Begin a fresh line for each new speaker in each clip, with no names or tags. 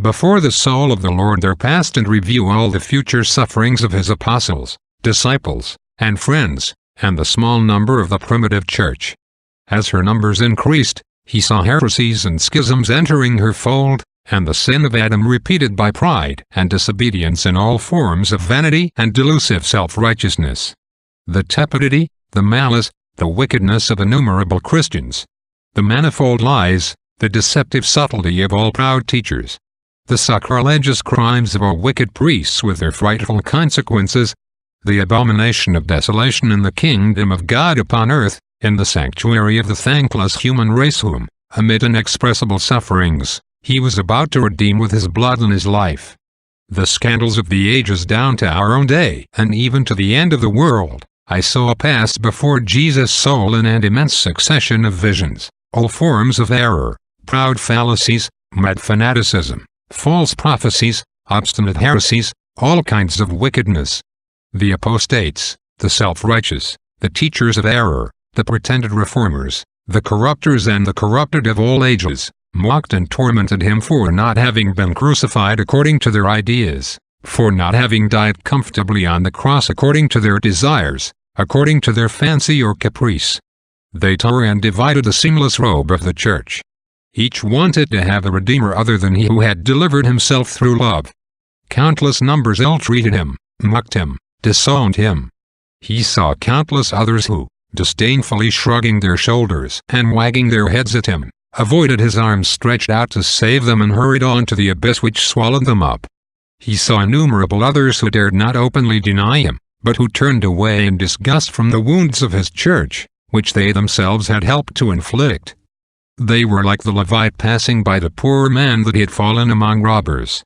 Before the soul of the Lord there passed in review all the future sufferings of his apostles, disciples, and friends, and the small number of the primitive church. As her numbers increased, he saw heresies and schisms entering her fold, and the sin of Adam repeated by pride and disobedience in all forms of vanity and delusive self-righteousness. The tepidity, the malice, the wickedness of innumerable Christians. The manifold lies, the deceptive subtlety of all proud teachers. The sacrilegious crimes of all wicked priests with their frightful consequences. The abomination of desolation in the kingdom of God upon earth, in the sanctuary of the thankless human race whom, amid inexpressible sufferings, he was about to redeem with his blood and his life. The scandals of the ages down to our own day, and even to the end of the world, I saw pass before Jesus' soul in an immense succession of visions, all forms of error, proud fallacies, mad fanaticism, false prophecies, obstinate heresies, all kinds of wickedness. The apostates, the self-righteous, the teachers of error, the pretended reformers, the corrupters and the corrupted of all ages, mocked and tormented him for not having been crucified according to their ideas, for not having died comfortably on the cross according to their desires, according to their fancy or caprice. They tore and divided the seamless robe of the church. Each wanted to have a redeemer other than he who had delivered himself through love. Countless numbers ill-treated him, mocked him, disowned him. He saw countless others who, disdainfully shrugging their shoulders and wagging their heads at him, avoided his arms stretched out to save them and hurried on to the abyss which swallowed them up. He saw innumerable others who dared not openly deny him, but who turned away in disgust from the wounds of his church, which they themselves had helped to inflict. They were like the Levite passing by the poor man that had fallen among robbers.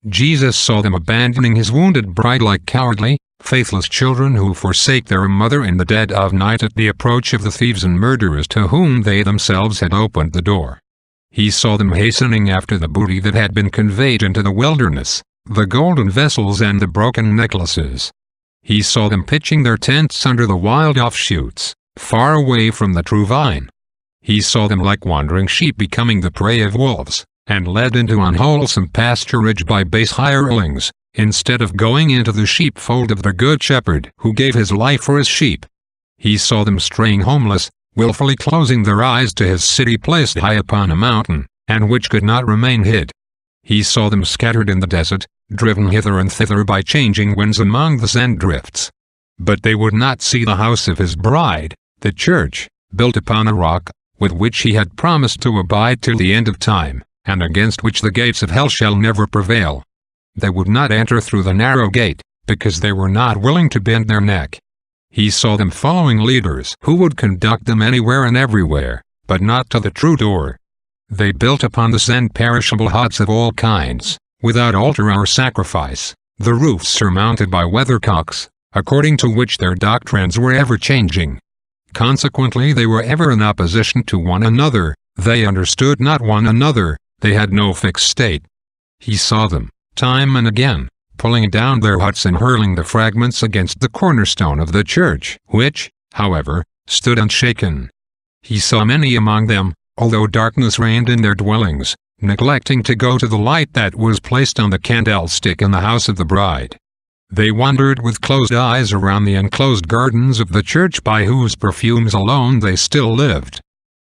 Jesus saw them abandoning his wounded bride like cowardly, faithless children who forsake their mother in the dead of night at the approach of the thieves and murderers to whom they themselves had opened the door. He saw them hastening after the booty that had been conveyed into the wilderness, the golden vessels and the broken necklaces. He saw them pitching their tents under the wild offshoots, far away from the true vine. He saw them like wandering sheep becoming the prey of wolves, and led into unwholesome pasturage by base hirelings, instead of going into the sheepfold of the Good Shepherd who gave his life for his sheep. He saw them straying homeless, willfully closing their eyes to his city placed high upon a mountain, and which could not remain hid. He saw them scattered in the desert, driven hither and thither by changing winds among the sand drifts. But they would not see the house of his bride, the church, built upon a rock, with which he had promised to abide till the end of time, and against which the gates of hell shall never prevail. They would not enter through the narrow gate, because they were not willing to bend their neck. He saw them following leaders who would conduct them anywhere and everywhere, but not to the true door. They built upon the sand perishable huts of all kinds, without altar or sacrifice, the roofs surmounted by weathercocks, according to which their doctrines were ever changing. Consequently they were ever in opposition to one another, they understood not one another, they had no fixed state. He saw them, time and again, pulling down their huts and hurling the fragments against the cornerstone of the church, which, however, stood unshaken. He saw many among them, although darkness reigned in their dwellings, neglecting to go to the light that was placed on the candlestick in the house of the bride. They wandered with closed eyes around the enclosed gardens of the church by whose perfumes alone they still lived.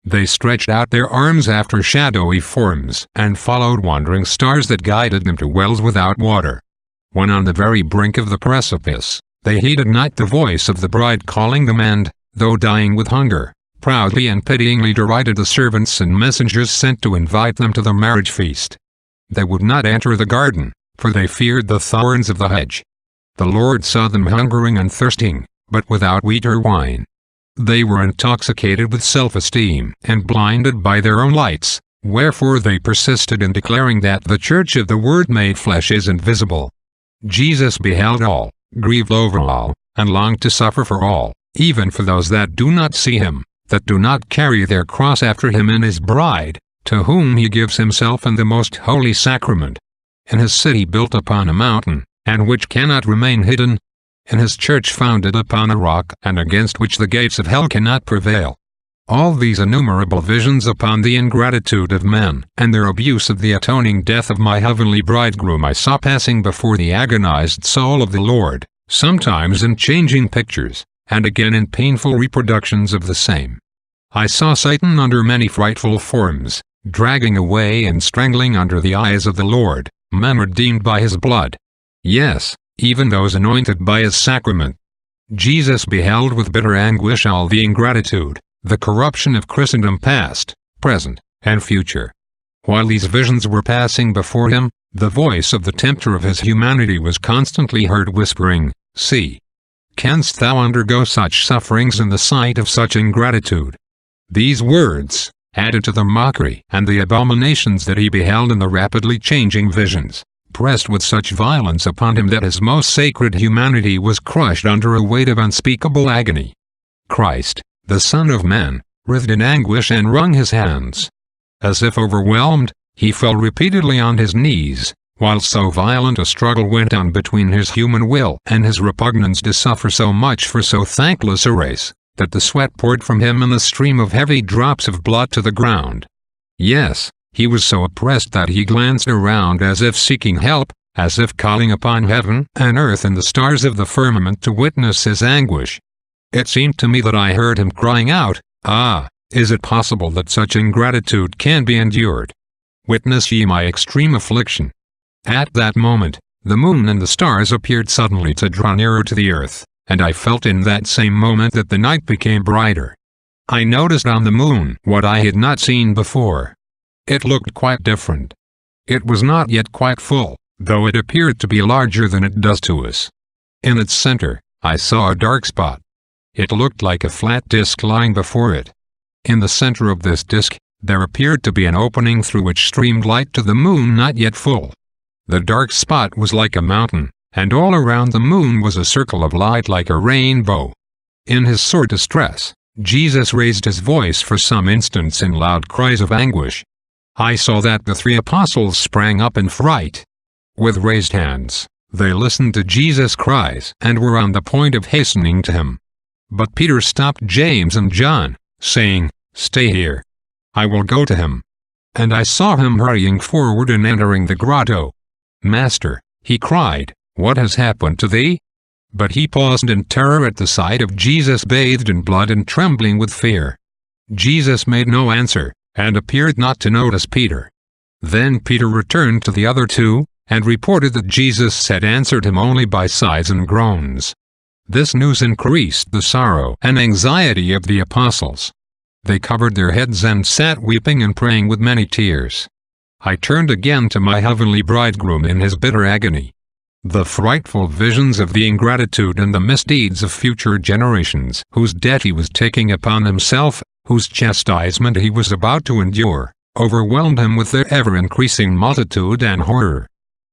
They stretched out their arms after shadowy forms and followed wandering stars that guided them to wells without water. When on the very brink of the precipice, they heeded not the voice of the bride calling them and, though dying with hunger, proudly and pityingly derided the servants and messengers sent to invite them to the marriage feast. They would not enter the garden, for they feared the thorns of the hedge. The Lord saw them hungering and thirsting, but without wheat or wine. They were intoxicated with self-esteem and blinded by their own lights, wherefore they persisted in declaring that the church of the Word made flesh is invisible. Jesus beheld all, grieved over all, and longed to suffer for all, even for those that do not see him, that do not carry their cross after him in his bride, to whom he gives himself in the most holy sacrament. In his city built upon a mountain, and which cannot remain hidden, in his church founded upon a rock and against which the gates of hell cannot prevail. All these innumerable visions upon the ingratitude of men and their abuse of the atoning death of my heavenly bridegroom I saw passing before the agonized soul of the Lord, sometimes in changing pictures, and again in painful reproductions of the same. I saw Satan under many frightful forms, dragging away and strangling under the eyes of the Lord, men redeemed by his blood. Yes, even those anointed by his sacrament. Jesus beheld with bitter anguish all the ingratitude, the corruption of Christendom past, present, and future. While these visions were passing before him, the voice of the tempter of his humanity was constantly heard whispering, "See, canst thou undergo such sufferings in the sight of such ingratitude?" These words, added to the mockery and the abominations that he beheld in the rapidly changing visions, pressed with such violence upon him that his most sacred humanity was crushed under a weight of unspeakable agony. Christ, the Son of Man, writhed in anguish and wrung his hands. As if overwhelmed, he fell repeatedly on his knees, while so violent a struggle went on between his human will and his repugnance to suffer so much for so thankless a race, that the sweat poured from him in a stream of heavy drops of blood to the ground. Yes, he was so oppressed that he glanced around as if seeking help, as if calling upon heaven and earth and the stars of the firmament to witness his anguish. It seemed to me that I heard him crying out, "Ah, is it possible that such ingratitude can be endured? Witness ye my extreme affliction." At that moment, the moon and the stars appeared suddenly to draw nearer to the earth, and I felt in that same moment that the night became brighter. I noticed on the moon what I had not seen before. It looked quite different. It was not yet quite full, though it appeared to be larger than it does to us. In its center, I saw a dark spot. It looked like a flat disk lying before it. In the center of this disk, there appeared to be an opening through which streamed light to the moon not yet full. The dark spot was like a mountain, and all around the moon was a circle of light like a rainbow. In his sore distress, Jesus raised his voice for some instants in loud cries of anguish. I saw that the 3 apostles sprang up in fright. With raised hands, they listened to Jesus' cries and were on the point of hastening to him. But Peter stopped James and John, saying, "Stay here. I will go to him." And I saw him hurrying forward and entering the grotto. "Master," he cried, "what has happened to thee?" But he paused in terror at the sight of Jesus bathed in blood and trembling with fear. Jesus made no answer, and appeared not to notice Peter. Then Peter returned to the other 2, and reported that Jesus had answered him only by sighs and groans. This news increased the sorrow and anxiety of the apostles. They covered their heads and sat weeping and praying with many tears. I turned again to my heavenly bridegroom in his bitter agony. The frightful visions of the ingratitude and the misdeeds of future generations, whose debt he was taking upon himself, whose chastisement he was about to endure, overwhelmed him with their ever-increasing multitude and horror.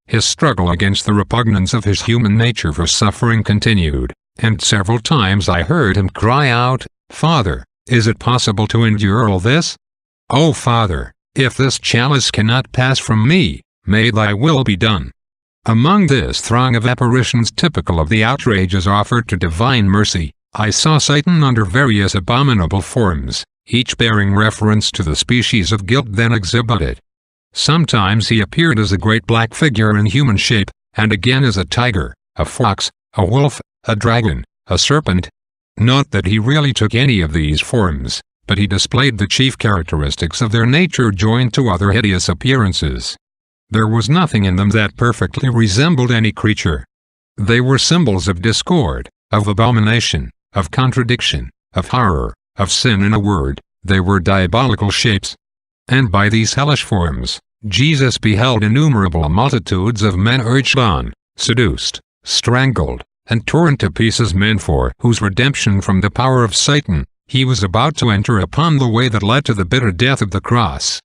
His struggle against the repugnance of his human nature for suffering continued, and several times I heard him cry out, "Father, is it possible to endure all this? O Father, if this chalice cannot pass from me, may thy will be done." Among this throng of apparitions typical of the outrages offered to divine mercy, I saw Satan under various abominable forms, each bearing reference to the species of guilt then exhibited. Sometimes he appeared as a great black figure in human shape, and again as a tiger, a fox, a wolf, a dragon, a serpent. Not that he really took any of these forms, but he displayed the chief characteristics of their nature joined to other hideous appearances. There was nothing in them that perfectly resembled any creature. They were symbols of discord, of abomination, of contradiction, of horror, of sin. In a word, they were diabolical shapes. And by these hellish forms, Jesus beheld innumerable multitudes of men urged on, seduced, strangled, and torn to pieces, men for whose redemption from the power of Satan, he was about to enter upon the way that led to the bitter death of the cross.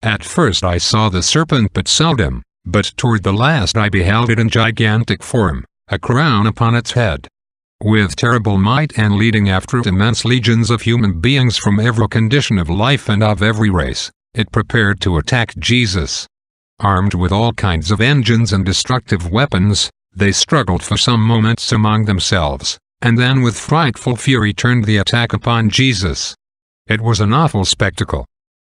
At first I saw the serpent but seldom, but toward the last I beheld it in gigantic form, a crown upon its head. With terrible might and leading after it immense legions of human beings from every condition of life and of every race, it prepared to attack Jesus. Armed with all kinds of engines and destructive weapons, they struggled for some moments among themselves, and then with frightful fury turned the attack upon Jesus. It was an awful spectacle.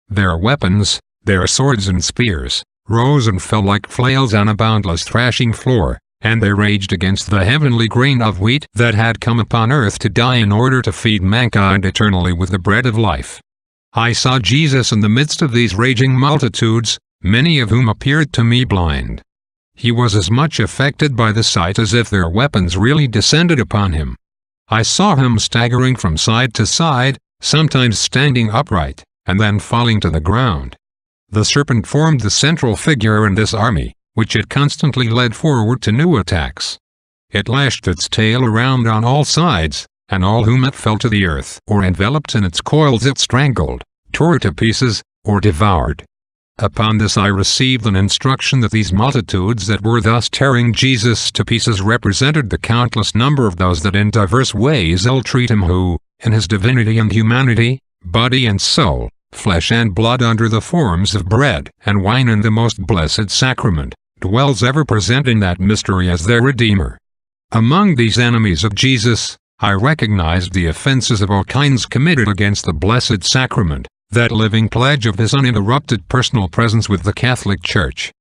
Their weapons, their swords and spears, rose and fell like flails on a boundless thrashing floor, and they raged against the heavenly grain of wheat that had come upon earth to die in order to feed mankind eternally with the bread of life. I saw Jesus in the midst of these raging multitudes, many of whom appeared to me blind. He was as much affected by the sight as if their weapons really descended upon him. I saw him staggering from side to side, sometimes standing upright, and then falling to the ground. The serpent formed the central figure in this army, which it constantly led forward to new attacks. It lashed its tail around on all sides, and all whom it fell to the earth or enveloped in its coils it strangled, tore to pieces, or devoured. Upon this I received an instruction that these multitudes that were thus tearing Jesus to pieces represented the countless number of those that in diverse ways ill-treat him who, in his divinity and humanity, body and soul, flesh and blood under the forms of bread and wine in the most blessed sacrament, dwells ever presenting that mystery as their Redeemer. Among these enemies of Jesus, I recognized the offenses of all kinds committed against the blessed sacrament, that living pledge of his uninterrupted personal presence with the Catholic Church.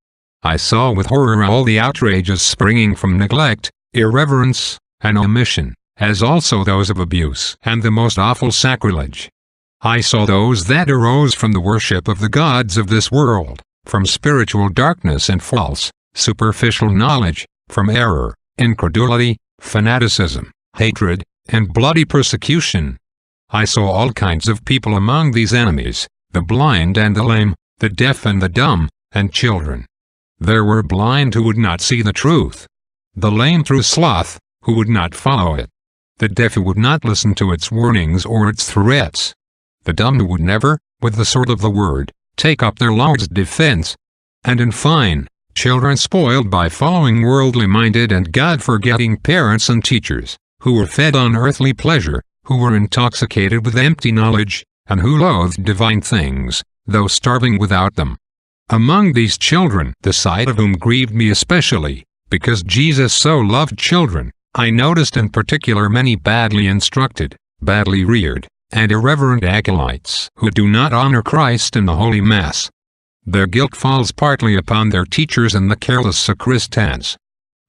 I saw with horror all the outrages springing from neglect, irreverence, and omission, as also those of abuse and the most awful sacrilege. I saw those that arose from the worship of the gods of this world, from spiritual darkness and false, superficial knowledge, from error, incredulity, fanaticism, hatred, and bloody persecution. I saw all kinds of people among these enemies, the blind and the lame, the deaf and the dumb, and children. There were blind who would not see the truth, the lame through sloth, who would not follow it, the deaf who would not listen to its warnings or its threats, the dumb who would never, with the sword of the word, take up their Lord's defense, and in fine, children spoiled by following worldly-minded and God-forgetting parents and teachers, who were fed on earthly pleasure, who were intoxicated with empty knowledge, and who loathed divine things, though starving without them. Among these children, the sight of whom grieved me especially, because Jesus so loved children, I noticed in particular many badly instructed, badly reared, and irreverent acolytes who do not honor Christ in the Holy Mass. Their guilt falls partly upon their teachers and the careless sacristans.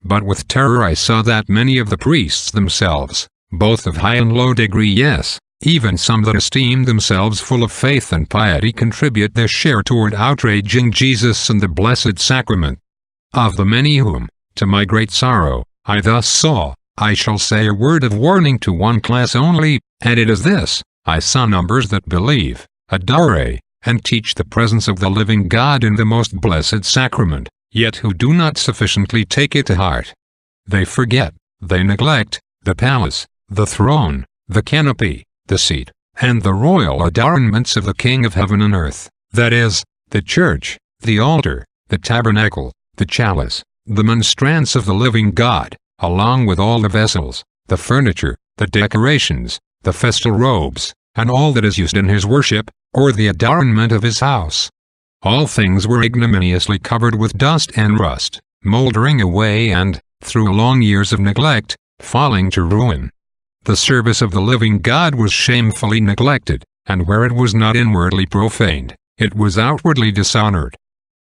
But with terror I saw that many of the priests themselves, both of high and low degree, yes, even some that esteem themselves full of faith and piety, contribute their share toward outraging Jesus and the Blessed Sacrament. Of the many whom, to my great sorrow, I thus saw, I shall say a word of warning to one class only, and it is this: I saw numbers that believe, adore, and teach the presence of the living God in the most blessed sacrament, yet who do not sufficiently take it to heart. They forget, they neglect, the palace, the throne, the canopy, the seat, and the royal adornments of the King of heaven and earth, that is, the church, the altar, the tabernacle, the chalice, the monstrance of the living God, along with all the vessels, the furniture, the decorations, the festal robes, and all that is used in his worship, or the adornment of his house. All things were ignominiously covered with dust and rust, moldering away and, through long years of neglect, falling to ruin. The service of the living God was shamefully neglected, and where it was not inwardly profaned, it was outwardly dishonored.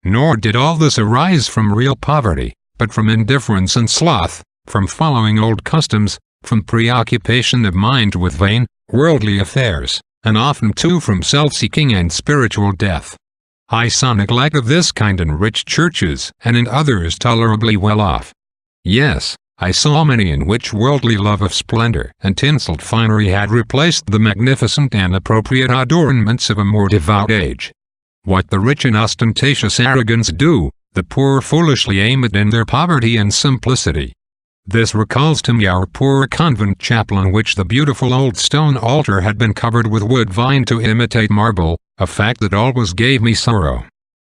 Nor did all this arise from real poverty, but from indifference and sloth, from following old customs, from preoccupation of mind with vain, worldly affairs, and often too from self-seeking and spiritual death. I saw neglect of this kind in rich churches, and in others tolerably well off. Yes, I saw many in which worldly love of splendor and tinselled finery had replaced the magnificent and appropriate adornments of a more devout age. What the rich in ostentatious arrogance do, the poor foolishly aim at in their poverty and simplicity. This recalls to me our poor convent chapel in which the beautiful old stone altar had been covered with wood vine to imitate marble, a fact that always gave me sorrow.